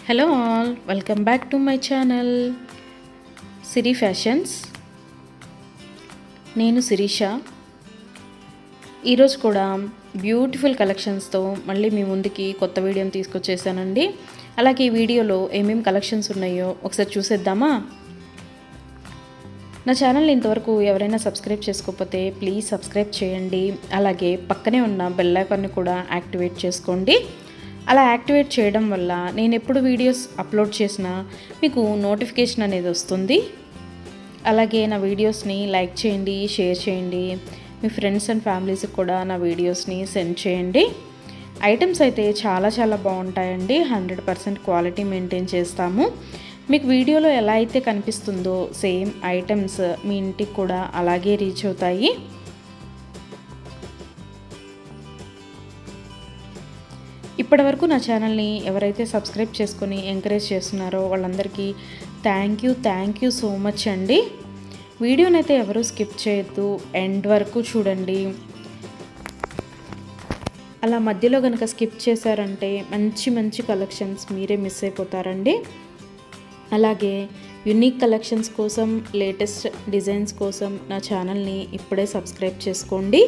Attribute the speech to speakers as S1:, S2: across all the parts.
S1: Hello all, welcome back to my channel Siri fashions. నేను శిరీష. ఈరోజు కూడా బ్యూటిఫుల్ కలెక్షన్స్తో మళ్ళీ మీ ముందుకి కొత్త వీడియోని తీసుకొచ్చేసానండి. అలాగే ఈ వీడియోలో ఏమేమి కలెక్షన్స్ ఉన్నాయో ఒకసారి చూసేద్దామా? నా ఛానల్ని ఇంతవరకు ఎవరైనా సబ్స్క్రైబ్ చేసుకోకపోతే ప్లీజ్ సబ్స్క్రైబ్ చేయండి. అలాగే పక్కనే ఉన్న బెల్ ఐకాన్ని కూడా యాక్టివేట్ చేసుకోండి. అలా యాక్టివేట్ చేయడం వల్ల నేను ఎప్పుడు వీడియోస్ అప్లోడ్ చేసినా మీకు నోటిఫికేషన్ అనేది వస్తుంది. అలాగే నా వీడియోస్ని లైక్ చేయండి, షేర్ చేయండి. మీ ఫ్రెండ్స్ అండ్ ఫ్యామిలీస్కి కూడా నా వీడియోస్ని సెండ్ చేయండి. ఐటమ్స్ అయితే చాలా బాగుంటాయండి. 100% క్వాలిటీ మెయింటైన్ చేస్తాము. మీకు వీడియోలో ఎలా అయితే కనిపిస్తుందో సేమ్ ఐటమ్స్ మీ ఇంటికి కూడా అలాగే రీచ్ అవుతాయి. ఇప్పటివరకు నా ఛానల్ని ఎవరైతే సబ్స్క్రైబ్ చేసుకొని ఎంకరేజ్ చేస్తున్నారో వాళ్ళందరికీ థ్యాంక్ యూ సో మచ్ అండి. వీడియోనైతే ఎవరు స్కిప్ చేయొద్దు, ఎండ్ వరకు చూడండి. అలా మధ్యలో కనుక స్కిప్ చేశారంటే మంచి కలెక్షన్స్ మీరే మిస్ అయిపోతారండి. అలాగే యూనిక్ కలెక్షన్స్ కోసం, లేటెస్ట్ డిజైన్స్ కోసం నా ఛానల్ని ఇప్పుడే సబ్స్క్రైబ్ చేసుకోండి.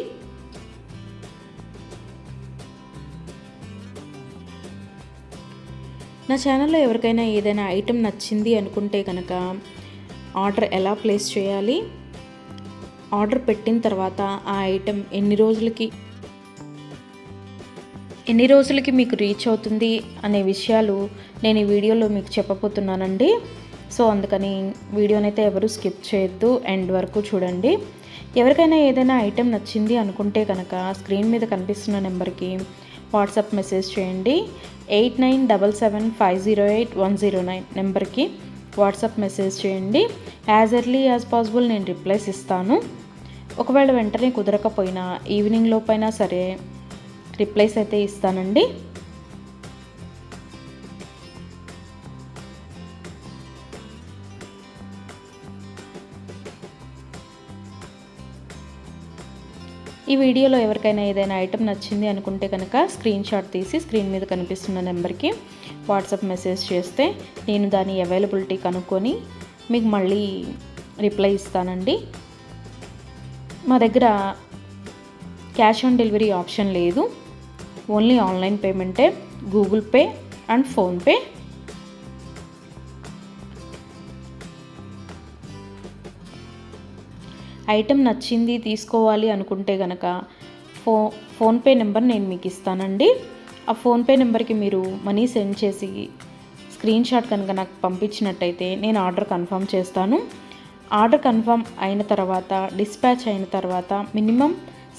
S1: నా ఛానల్లో ఎవరికైనా ఏదైనా ఐటెం నచ్చింది అనుకుంటే కనుక ఆర్డర్ ఎలా ప్లేస్ చేయాలి, ఆర్డర్ పెట్టిన తర్వాత ఆ ఐటెం ఎన్ని రోజులకి మీకు రీచ్ అవుతుంది అనే విషయాలు నేను ఈ వీడియోలో మీకు చెప్పబోతున్నానండి. సో అందుకని వీడియోనైతే ఎవరు స్కిప్ చేయొద్దు, ఎండ్ వరకు చూడండి. ఎవరికైనా ఏదైనా ఐటెం నచ్చింది అనుకుంటే కనుక స్క్రీన్ మీద కనిపిస్తున్న నెంబర్కి వాట్సాప్ మెసేజ్ చేయండి. 8977508109 నెంబర్కి వాట్సాప్ మెసేజ్ చేయండి. యాజ్ ఎర్లీ యాజ్ పాసిబుల్ నేను రిప్లైస్ ఇస్తాను. ఒకవేళ వెంటనే కుదరకపోయినా ఈవినింగ్ లోపైనా సరే రిప్లైస్ అయితే ఇస్తానండి. ఈ వీడియోలో ఎవరికైనా ఏదైనా ఐటెం నచ్చింది అనుకుంటే కనుక స్క్రీన్ షాట్ తీసి స్క్రీన్ మీద కనిపిస్తున్న నెంబర్కి వాట్సాప్ మెసేజ్ చేస్తే నేను దాని అవైలబిలిటీ కనుక్కొని మీకు మళ్ళీ రిప్లై ఇస్తానండి. మా దగ్గర క్యాష్ ఆన్ డెలివరీ ఆప్షన్ లేదు. ఓన్లీ ఆన్లైన్ పేమెంటే, Google Pay and PhonePe. Item నచ్చింది తీసుకోవాలి అనుకుంటే కనుక ఫోన్పే నెంబర్ నేను మీకు ఇస్తానండి. ఆ ఫోన్పే నెంబర్కి మీరు మనీ సెండ్ చేసి స్క్రీన్ షాట్ కనుక నాకు పంపించినట్టయితే నేను ఆర్డర్ కన్ఫర్మ్ చేస్తాను. ఆర్డర్ కన్ఫర్మ్ అయిన తర్వాత, డిస్పాచ్ అయిన తర్వాత మినిమం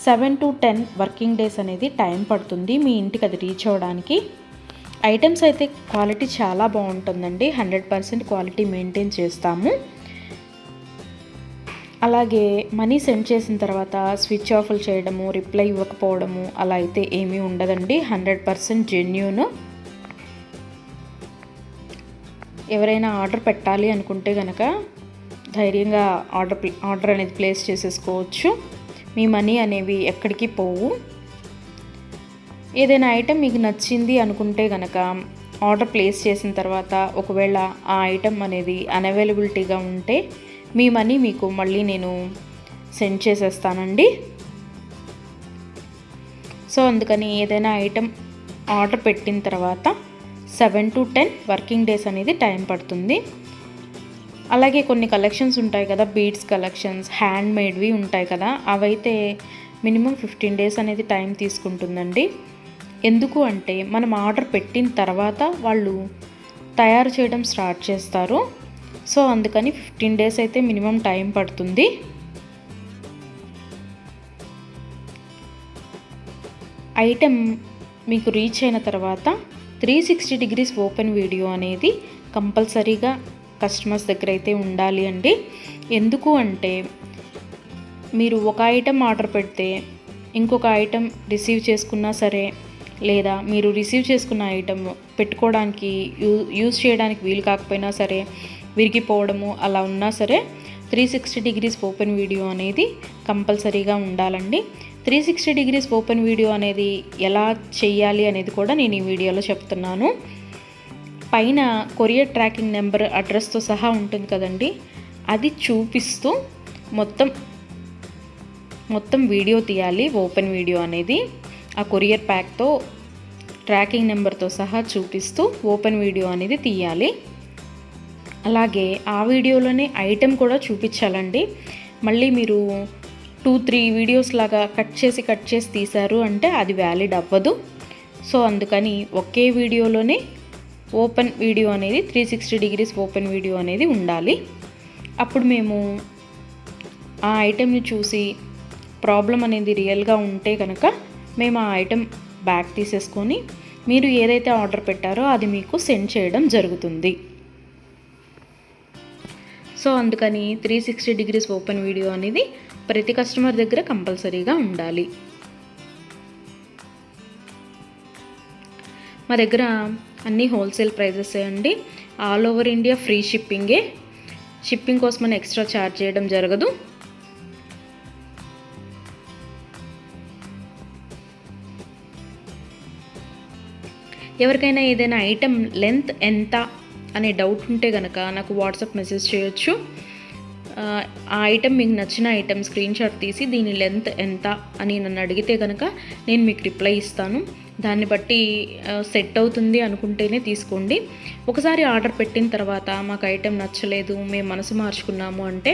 S1: 7 to 10 వర్కింగ్ డేస్ అనేది టైం పడుతుంది మీ ఇంటికి అది రీచ్ అవ్వడానికి. ఐటమ్స్ అయితే క్వాలిటీ చాలా బాగుంటుందండి. 100% క్వాలిటీ మెయింటైన్ చేస్తాము. అలాగే మనీ సెండ్ చేసిన తర్వాత స్విచ్ ఆఫ్లు చేయడము, రిప్లై ఇవ్వకపోవడము అలా అయితే ఏమీ ఉండదండి. 100% జెన్యూన్. ఎవరైనా ఆర్డర్ పెట్టాలి అనుకుంటే కనుక ధైర్యంగా ఆర్డర్ అనేది ప్లేస్ చేసేసుకోవచ్చు. మీ మనీ అనేవి ఎక్కడికి పోవు. ఏదైనా ఐటెం మీకు నచ్చింది అనుకుంటే కనుక ఆర్డర్ ప్లేస్ చేసిన తర్వాత ఒకవేళ ఆ ఐటెం అనేది అన్అవైలబిలిటీగా ఉంటే మీ మనీ మీకు మళ్ళీ నేను సెండ్ చేసేస్తానండి. సో అందుకని ఏదైనా ఐటెం ఆర్డర్ పెట్టిన తర్వాత 7 to 10 వర్కింగ్ డేస్ అనేది టైం పడుతుంది. అలాగే కొన్ని కలెక్షన్స్ ఉంటాయి కదా, బీడ్స్ కలెక్షన్స్, హ్యాండ్ మేడ్వి ఉంటాయి కదా, అవైతే మినిమం 15 డేస్ అనేది టైం తీసుకుంటుందండి. ఎందుకు అంటే మనం ఆర్డర్ పెట్టిన తర్వాత వాళ్ళు తయారు చేయడం స్టార్ట్ చేస్తారు. సో అందుకని 15 డేస్ అయితే మినిమం టైం పడుతుంది. ఐటెం మీకు రీచ్ అయిన తర్వాత 360 degrees ఓపెన్ వీడియో అనేది కంపల్సరీగా కస్టమర్స్ దగ్గర అయితే ఉండాలి అండి. ఎందుకు అంటే మీరు ఒక ఐటెం ఆర్డర్ పెడితే ఇంకొక ఐటెం రిసీవ్ చేసుకున్నా సరే, లేదా మీరు రిసీవ్ చేసుకున్న ఐటెం పెట్టుకోవడానికి యూజ్ చేయడానికి వీలు కాకపోయినా సరే, విరిగిపోవడము అలా ఉన్నా సరే 360 degrees ఓపెన్ వీడియో అనేది కంపల్సరీగా ఉండాలండి. 360 degrees ఓపెన్ వీడియో అనేది ఎలా చేయాలి అనేది కూడా నేను ఈ వీడియోలో చెప్తున్నాను. పైన కొరియర్ ట్రాకింగ్ నెంబర్ అడ్రస్తో సహా ఉంటుంది కదండి, అది చూపిస్తూ మొత్తం వీడియో తీయాలి. ఓపెన్ వీడియో అనేది ఆ కొరియర్ ప్యాక్తో ట్రాకింగ్ నెంబర్తో సహా చూపిస్తూ ఓపెన్ వీడియో అనేది తీయాలి. అలాగే ఆ వీడియోలోనే ఐటెం కూడా చూపించాలండి. మళ్ళీ మీరు 2-3 వీడియోస్ లాగా కట్ చేసి తీశారు అంటే అది వ్యాలిడ్ అవ్వదు. సో అందుకని ఒకే వీడియోలోనే ఓపెన్ వీడియో అనేది 360 డిగ్రీస్ ఓపెన్ వీడియో అనేది ఉండాలి. అప్పుడు మేము ఆ ఐటెంని చూసి ప్రాబ్లం అనేది రియల్గా ఉంటే కనుక మేము ఆ ఐటెం బ్యాక్ తీసేసుకొని మీరు ఏదైతే ఆర్డర్ పెట్టారో అది మీకు సెండ్ చేయడం జరుగుతుంది. సో అందుకని 360 డిగ్రీస్ ఓపెన్ వీడియో అనేది ప్రతి కస్టమర్ దగ్గర కంపల్సరీగా ఉండాలి. మా దగ్గర అన్నీ హోల్సేల్ ప్రైజెస్ అండి. ఆల్ ఓవర్ ఇండియా ఫ్రీ షిప్పింగే. షిప్పింగ్ కోసం మనం ఎక్స్ట్రా ఛార్జ్ చేయడం జరగదు. ఎవరికైనా ఏదైనా ఐటెం లెంత్ ఎంత అనే డౌట్ ఉంటే కనుక నాకు వాట్సాప్ మెసేజ్ చేయొచ్చు. ఆ ఐటెం మీకు నచ్చిన ఐటెం స్క్రీన్ షాట్ తీసి దీని లెంత్ ఎంత అని నన్ను అడిగితే కనుక నేను మీకు రిప్లై ఇస్తాను. దాన్ని బట్టి సెట్ అవుతుంది అనుకుంటేనే తీసుకోండి. ఒకసారి ఆర్డర్ పెట్టిన తర్వాత మాకు ఐటెం నచ్చలేదు, మేము మనసు మార్చుకున్నాము అంటే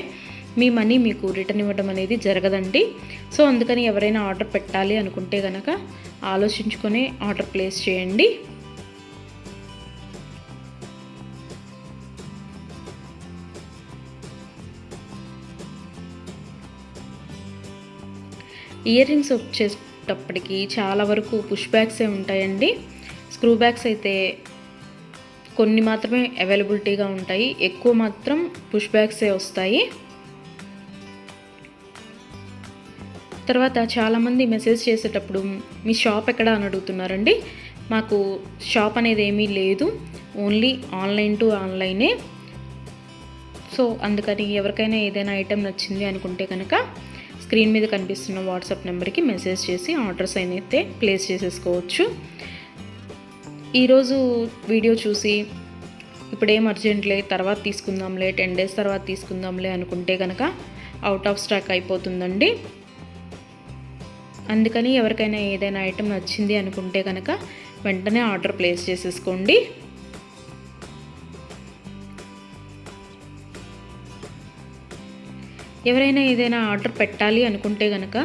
S1: మీ మనీ మీకు రిటర్న్ ఇవ్వడం అనేది జరగదండి. సో అందుకని ఎవరైనా ఆర్డర్ పెట్టాలి అనుకుంటే కనుక ఆలోచించుకొని ఆర్డర్ ప్లేస్ చేయండి. ఇయర్ రింగ్స్ వచ్చేటప్పటికి చాలా వరకు పుష్ బ్యాగ్సే ఉంటాయండి. స్క్రూ బ్యాగ్స్ అయితే కొన్ని మాత్రమే అవైలబిలిటీగా ఉంటాయి, ఎక్కువ మాత్రం పుష్ బ్యాగ్సే వస్తాయి. తర్వాత చాలామంది మెసేజ్ చేసేటప్పుడు మీ షాప్ ఎక్కడ అని అడుగుతున్నారండి. మాకు షాప్ అనేది ఏమీ లేదు, ఓన్లీ ఆన్లైన్ టు ఆన్లైనే. సో అందుకని ఎవరికైనా ఏదైనా ఐటెం నచ్చింది అనుకుంటే కనుక స్క్రీన్ మీద కనిపిస్తున్న వాట్సాప్ నెంబర్కి మెసేజ్ చేసి ఆర్డర్స్ అయితే ప్లేస్ చేసేసుకోవచ్చు. ఈరోజు వీడియో చూసి ఇప్పుడేం అర్జెంట్లే తర్వాత తీసుకుందాంలే, 10 days తర్వాత తీసుకుందాంలే అనుకుంటే కనుక అవుట్ ఆఫ్ స్టాక్ అయిపోతుందండి. అందుకని ఎవరికైనా ఏదైనా ఐటెం నచ్చింది అనుకుంటే కనుక వెంటనే ఆర్డర్ ప్లేస్ చేసేసుకోండి. ఎవరైనా ఏదైనా ఆర్డర్ పెట్టాలి అనుకుంటే కనుక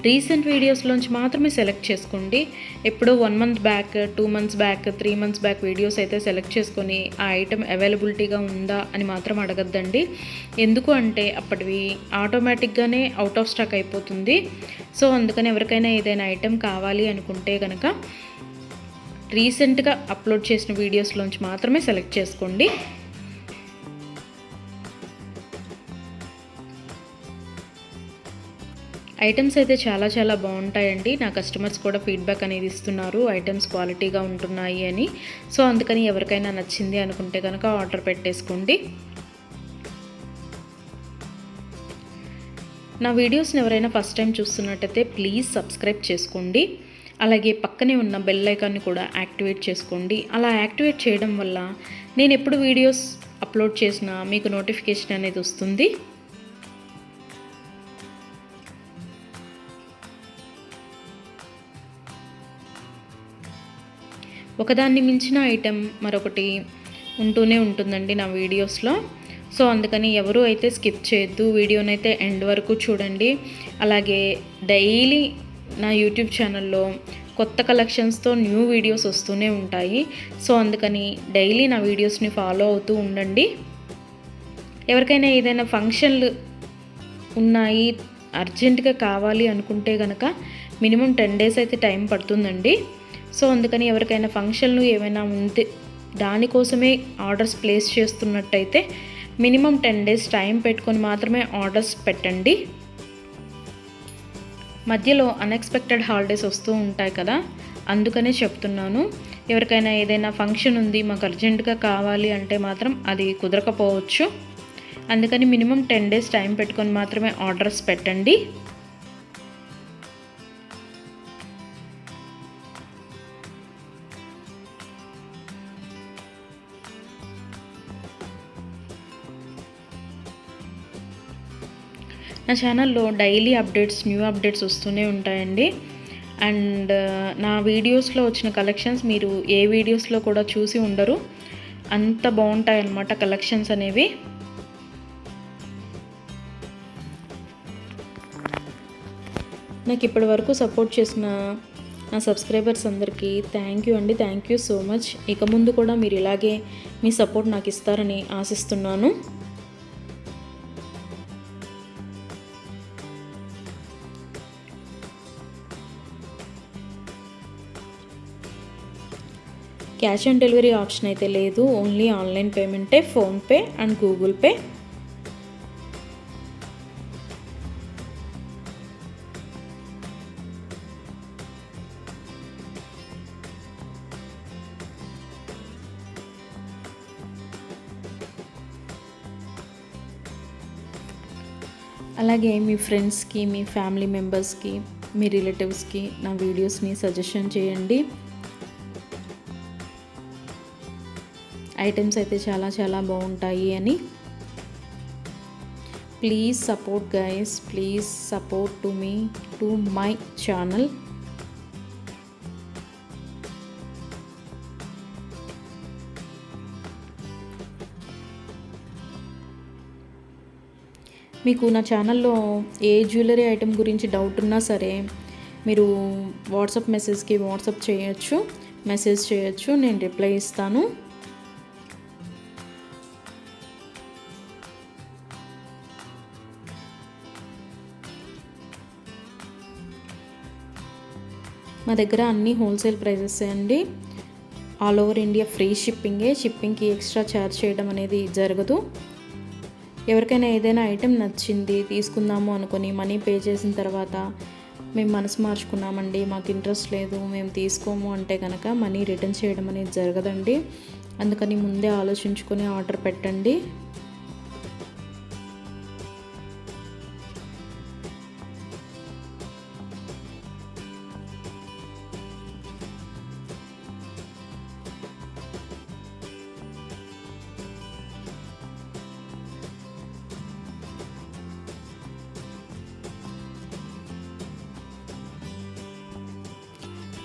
S1: రీసెంట్ వీడియోస్లోంచి మాత్రమే సెలెక్ట్ చేసుకోండి. ఎప్పుడో 1 month back, 2 months back, 3 months back videos అయితే సెలెక్ట్ చేసుకొని ఆ ఐటెం అవైలబిలిటీగా ఉందా అని మాత్రం అడగద్దండి. ఎందుకు అంటే అప్పటివి ఆటోమేటిక్గానే అవుట్ ఆఫ్ స్టాక్ అయిపోతుంది. సో అందుకని ఎవరికైనా ఏదైనా ఐటెం కావాలి అనుకుంటే కనుక రీసెంట్గా అప్లోడ్ చేసిన వీడియోస్లోంచి మాత్రమే సెలెక్ట్ చేసుకోండి. ఐటమ్స్ అయితే చాలా బాగుంటాయండి. నా కస్టమర్స్ కూడా ఫీడ్బ్యాక్ అనేది ఇస్తున్నారు, ఐటమ్స్ క్వాలిటీగా ఉంటున్నాయి అని. సో అందుకని ఎవరికైనా నచ్చింది అనుకుంటే కనుక ఆర్డర్ పెట్టేసుకోండి. నా వీడియోస్ని ఎవరైనా ఫస్ట్ టైం చూస్తున్నట్టయితే ప్లీజ్ సబ్స్క్రైబ్ చేసుకోండి. అలాగే పక్కనే ఉన్న బెల్ ఐకాన్ని కూడా యాక్టివేట్ చేసుకోండి. అలా యాక్టివేట్ చేయడం వల్ల నేను ఎప్పుడు వీడియోస్ అప్లోడ్ చేసినా మీకు నోటిఫికేషన్ అనేది వస్తుంది. ఒకదాన్ని మించిన ఐటెం మరొకటి ఉంటూనే ఉంటుందండి నా వీడియోస్లో. సో అందుకని ఎవరు అయితే స్కిప్ చేయొద్దు, వీడియోనైతే ఎండ్ వరకు చూడండి. అలాగే డైలీ నా యూట్యూబ్ ఛానల్లో కొత్త కలెక్షన్స్తో న్యూ వీడియోస్ వస్తూనే ఉంటాయి. సో అందుకని డైలీ నా వీడియోస్ని ఫాలో అవుతూ ఉండండి. ఎవరికైనా ఏదైనా ఫంక్షన్లు ఉన్నాయి, అర్జెంటుగా కావాలి అనుకుంటే కనుక మినిమం 10 days అయితే టైం పడుతుందండి. సో అందుకని ఎవరికైనా ఫంక్షన్లు ఏమైనా ఉంటే దానికోసమే ఆర్డర్స్ ప్లేస్ చేస్తున్నట్టయితే మినిమం 10 days టైం పెట్టుకొని మాత్రమే ఆర్డర్స్ పెట్టండి. మధ్యలో అన్ఎక్స్పెక్టెడ్ హాలిడేస్ వస్తూ ఉంటాయి కదా, అందుకనే చెప్తున్నాను. ఎవరికైనా ఏదైనా ఫంక్షన్ ఉంది మాకు అర్జెంటుగా కావాలి అంటే మాత్రం అది కుదరకపోవచ్చు. అందుకని మినిమం 10 days టైం పెట్టుకొని మాత్రమే ఆర్డర్స్ పెట్టండి. నా ఛానల్లో డైలీ అప్డేట్స్, న్యూ అప్డేట్స్ వస్తూనే ఉంటాయండి. అండ్ నా వీడియోస్లో వచ్చిన కలెక్షన్స్ మీరు ఏ వీడియోస్లో కూడా చూసి ఉండరు, అంత బాగుంటాయి అన్నమాట కలెక్షన్స్ అనేవి. నాకు ఇప్పటి వరకు సపోర్ట్ చేసిన నా సబ్స్క్రైబర్స్ అందరికీ థ్యాంక్ యూ అండి. Thank you so much. ఇక ముందు కూడా మీరు ఇలాగే మీ సపోర్ట్ నాకు ఇస్తారని ఆశిస్తున్నాను. క్యాష్ ఆన్ డెలివరీ ఆప్షన్ అయితే లేదు, ఓన్లీ ఆన్లైన్ పేమెంటే, ఫోన్పే అండ్ గూగుల్ పే. అలాగే మీ ఫ్రెండ్స్కి, మీ ఫ్యామిలీ మెంబర్స్కి, మీ రిలేటివ్స్కి నా వీడియోస్ని సజెషన్ చేయండి. ఐటమ్స్ అయితే చాలా చాలా బాగుంటాయి అని. Please support guys, please support to me, to my channel. మీకు నా ఛానల్లో ఏ జ్యువెలరీ ఐటెం గురించి డౌట్ ఉన్నా సరే మీరు వాట్సాప్ మెసేజ్కి వాట్సాప్ చేయొచ్చు, మెసేజ్ చేయొచ్చు, నేను రిప్లై ఇస్తాను. మా దగ్గర అన్నీ హోల్సేల్ ప్రైజెస్ అండి. ఆల్ ఓవర్ ఇండియా ఫ్రీ షిప్పింగే, షిప్పింగ్కి ఎక్స్ట్రా ఛార్జ్ చేయడం అనేది జరగదు. ఎవరికైనా ఏదైనా ఐటెం నచ్చింది తీసుకుందాము అనుకొని మనీ పే చేసిన తర్వాత మేము మనసు మార్చుకున్నామండి, మాకు ఇంట్రెస్ట్ లేదు, మేము తీసుకోము అంటే కనుక మనీ రిటర్న్ చేయడం అనేది జరగదండి. అందుకని ముందే ఆలోచించుకొని ఆర్డర్ పెట్టండి.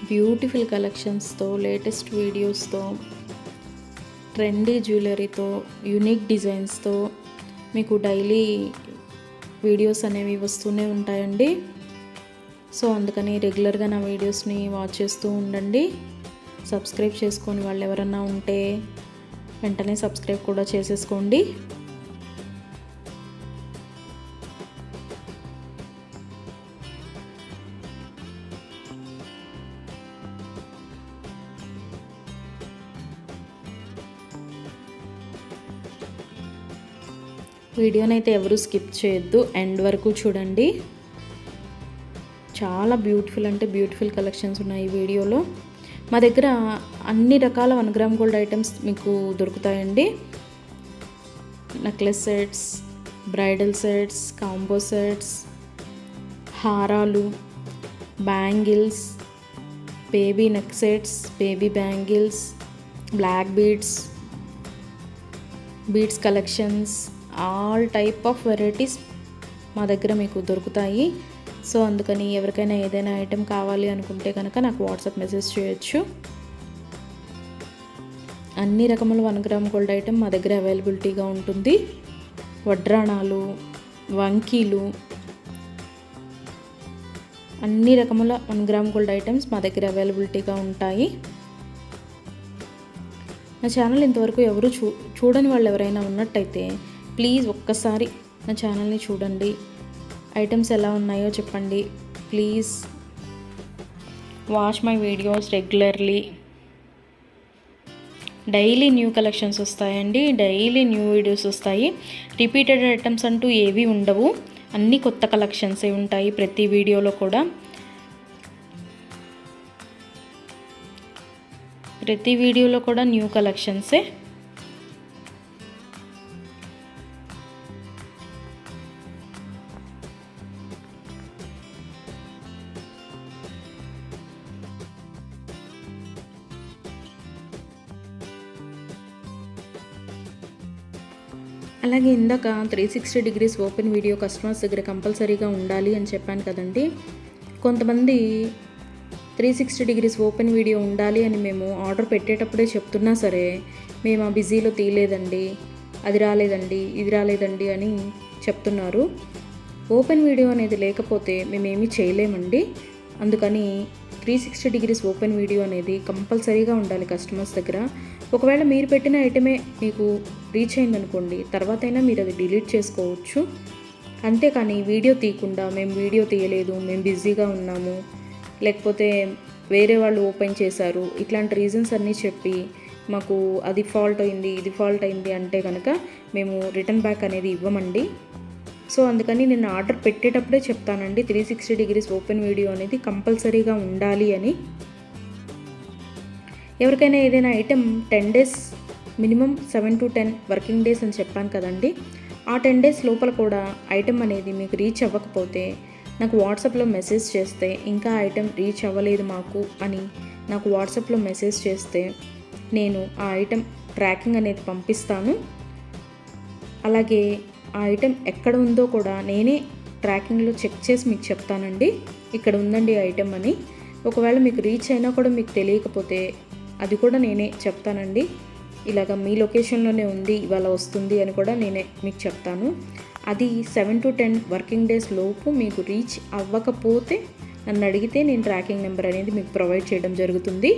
S1: బ్యూటిఫుల్ కలెక్షన్స్తో, లేటెస్ట్ వీడియోస్తో, ట్రెండీ జ్యువెలరీతో, యూనిక్ డిజైన్స్తో మీకు డైలీ వీడియోస్ అనేవి వస్తూనే ఉంటాయండి. సో అందుకని రెగ్యులర్గా నా వీడియోస్ని వాచ్ చేస్తూ ఉండండి. సబ్స్క్రైబ్ చేసుకొని వాళ్ళు ఎవరన్నా ఉంటే వెంటనే సబ్స్క్రైబ్ కూడా చేసేసుకోండి. వీడియోనైతే ఎవరు స్కిప్ చేయొద్దు, ఎండ్ వరకు చూడండి. చాలా బ్యూటిఫుల్ అంటే బ్యూటిఫుల్ కలెక్షన్స్ ఉన్నాయి ఈ వీడియోలో. మా దగ్గర అన్ని రకాల 1 గ్రామ్ గోల్డ్ ఐటమ్స్ మీకు దొరుకుతాయండి. Necklace sets, bridal sets, combo sets, హారాలు, bangles, baby neck sets, baby bangles, black beads, beads collections, all type of varieties మా దగ్గర మీకు దొరుకుతాయి. సో అందుకని ఎవరికైనా ఏదైనా ఐటెం కావాలి అనుకుంటే కనుక నాకు వాట్సాప్ మెసేజ్ చేయొచ్చు. అన్ని రకముల 1 గ్రామ్ గోల్డ్ ఐటెం మా దగ్గర అవైలబిలిటీగా ఉంటుంది. వడ్రాణాలు, వంకీలు, అన్ని రకముల 1 గ్రామ్ గోల్డ్ ఐటమ్స్ మా దగ్గర అవైలబిలిటీగా ఉంటాయి. నా ఛానల్ ఇంతవరకు ఎవరు చూడని వాళ్ళు ఎవరైనా ఉన్నట్టయితే ప్లీజ్ ఒక్కసారి నా ఛానల్ని చూడండి. ఐటమ్స్ ఎలా ఉన్నాయో చెప్పండి. Please watch my videos regularly. Daily new collections వస్తాయండి, డైలీ న్యూ వీడియోస్ వస్తాయి. రిపీటెడ్ ఐటమ్స్ అంటూ ఏవి ఉండవు, అన్నీ కొత్త కలెక్షన్సే ఉంటాయి ప్రతి వీడియోలో కూడా. ప్రతి వీడియోలో కూడా న్యూ కలెక్షన్సే. అలాగే ఇందాక 360 డిగ్రీస్ ఓపెన్ వీడియో కస్టమర్స్ దగ్గర కంపల్సరీగా ఉండాలి అని చెప్పాను కదండి. కొంతమంది 360 డిగ్రీస్ ఓపెన్ వీడియో ఉండాలి అని మేము ఆర్డర్ పెట్టేటప్పుడే చెప్తున్నా సరే, మేము ఆ బిజీలో తీయలేదండి, అది రాలేదండి, ఇది రాలేదండి అని చెప్తున్నారు. ఓపెన్ వీడియో అనేది లేకపోతే మేమేమీ చేయలేమండి. అందుకని 360 డిగ్రీస్ ఓపెన్ వీడియో అనేది కంపల్సరీగా ఉండాలి కస్టమర్స్ దగ్గర. ఒకవేళ మీరు పెట్టిన ఐటమే మీకు రీచ్ అయిందనుకోండి, తర్వాత అయినా మీరు అది డిలీట్ చేసుకోవచ్చు. అంతేకాని వీడియో తీయకుండా మేము వీడియో తీయలేదు, మేము బిజీగా ఉన్నాము, లేకపోతే వేరే వాళ్ళు ఓపెన్ చేశారు, ఇట్లాంటి రీజన్స్ అన్నీ చెప్పి మాకు అది ఫాల్ట్ అయింది, ఇది ఫాల్ట్ అయింది అంటే కనుక మేము రిటర్న్ బ్యాక్ అనేది ఇవ్వమండి. సో అందుకని నేను ఆర్డర్ పెట్టేటప్పుడే చెప్తానండి 360 డిగ్రీస్ ఓపెన్ వీడియో అనేది కంపల్సరీగా ఉండాలి అని. ఎవరికైనా ఏదైనా item 10 days minimum 7 to 10 working days అని చెప్పాను కదండి. ఆ 10 డేస్ లోపల కూడా ఐటెం అనేది మీకు రీచ్ అవ్వకపోతే నాకు వాట్సాప్లో మెసేజ్ చేస్తే, ఇంకా ఐటెం రీచ్ అవ్వలేదు మాకు అని నాకు వాట్సాప్లో మెసేజ్ చేస్తే నేను ఆ ఐటెం ట్రాకింగ్ అనేది పంపిస్తాను. అలాగే ఆ ఐటెం ఎక్కడ ఉందో కూడా నేనే ట్రాకింగ్లో చెక్ చేసి మీకు చెప్తానండి, ఇక్కడ ఉందండి ఐటెం అని. ఒకవేళ మీకు రీచ్ అయినా కూడా మీకు తెలియకపోతే అది కూడా నేనే చెప్తానండి, ఇలాగ మీ లొకేషన్లోనే ఉంది, ఇవాళ వస్తుంది అని కూడా నేనే మీకు చెప్తాను. అది 7 to 10 వర్కింగ్ డేస్ లోపు మీకు రీచ్ అవ్వకపోతే నన్ను అడిగితే నేను ట్రాకింగ్ నెంబర్ అనేది మీకు ప్రొవైడ్ చేయడం జరుగుతుంది.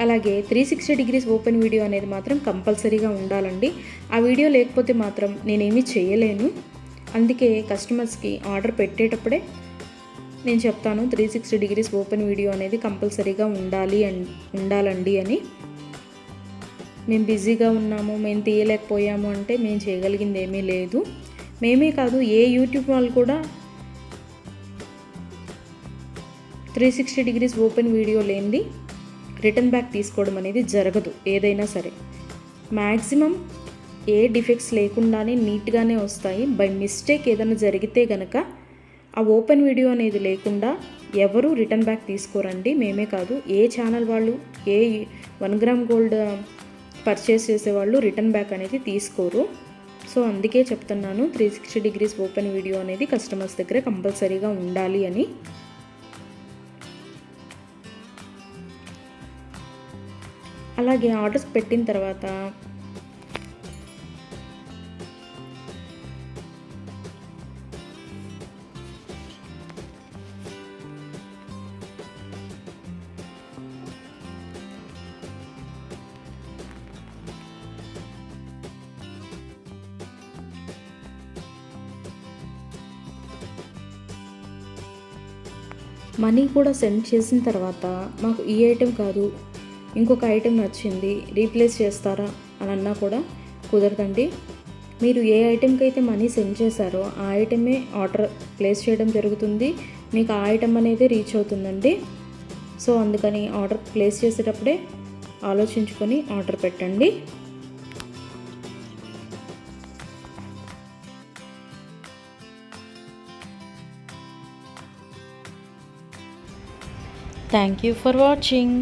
S1: అలాగే 360 డిగ్రీస్ ఓపెన్ వీడియో అనేది మాత్రం కంపల్సరీగా ఉండాలండి. ఆ వీడియో లేకపోతే మాత్రం నేనేమీ చేయలేను. అందుకే కస్టమర్స్కి ఆర్డర్ పెట్టేటప్పుడే నేను చెప్తాను 360 డిగ్రీస్ ఓపెన్ వీడియో అనేది కంపల్సరీగా ఉండాలండి అని. మేము బిజీగా ఉన్నాము, మేము తీయలేకపోయాము అంటే మేము చేయగలిగింది ఏమీ లేదు. మేమే కాదు, ఏ యూట్యూబ్ వాళ్ళు కూడా 360 డిగ్రీస్ ఓపెన్ వీడియో లేనిది రిటర్న్ బ్యాక్ తీసుకోవడం అనేది జరగదు. ఏదైనా సరే మ్యాక్సిమం ఏ డిఫెక్ట్స్ లేకుండానే నీట్గానే వస్తాయి. బై మిస్టేక్ ఏదైనా జరిగితే కనుక ఆ ఓపెన్ వీడియో అనేది లేకుండా ఎవరు రిటర్న్ బ్యాక్ తీసుకోరండి. మేమే కాదు, ఏ ఛానల్ వాళ్ళు, ఏ 1 గ్రామ్ గోల్డ్ పర్చేస్ చేసేవాళ్ళు రిటర్న్ బ్యాక్ అనేది తీసుకోరు. సో అందుకే చెప్తున్నాను 360 డిగ్రీస్ ఓపెన్ వీడియో అనేది కస్టమర్స్ దగ్గర కంపల్సరీగా ఉండాలి అని. అలాగే ఆర్డర్స్ పెట్టిన తర్వాత మనీ కూడా సెండ్ చేసిన తర్వాత మాకు ఈ ఐటెం కాదు, ఇంకొక ఐటెం నచ్చింది, రీప్లేస్ చేస్తారా అని అన్నా కూడా కుదరదండి. మీరు ఏ ఐటెంకి అయితే మనీ సెండ్ చేశారో ఆ ఐటమే ఆర్డర్ ప్లేస్ చేయడం జరుగుతుంది. మీకు ఆ ఐటెం అనేది రీచ్ అవుతుందండి. సో అందుకని ఆర్డర్ ప్లేస్ చేసేటప్పుడే ఆలోచించుకొని ఆర్డర్ పెట్టండి. Thank you for watching.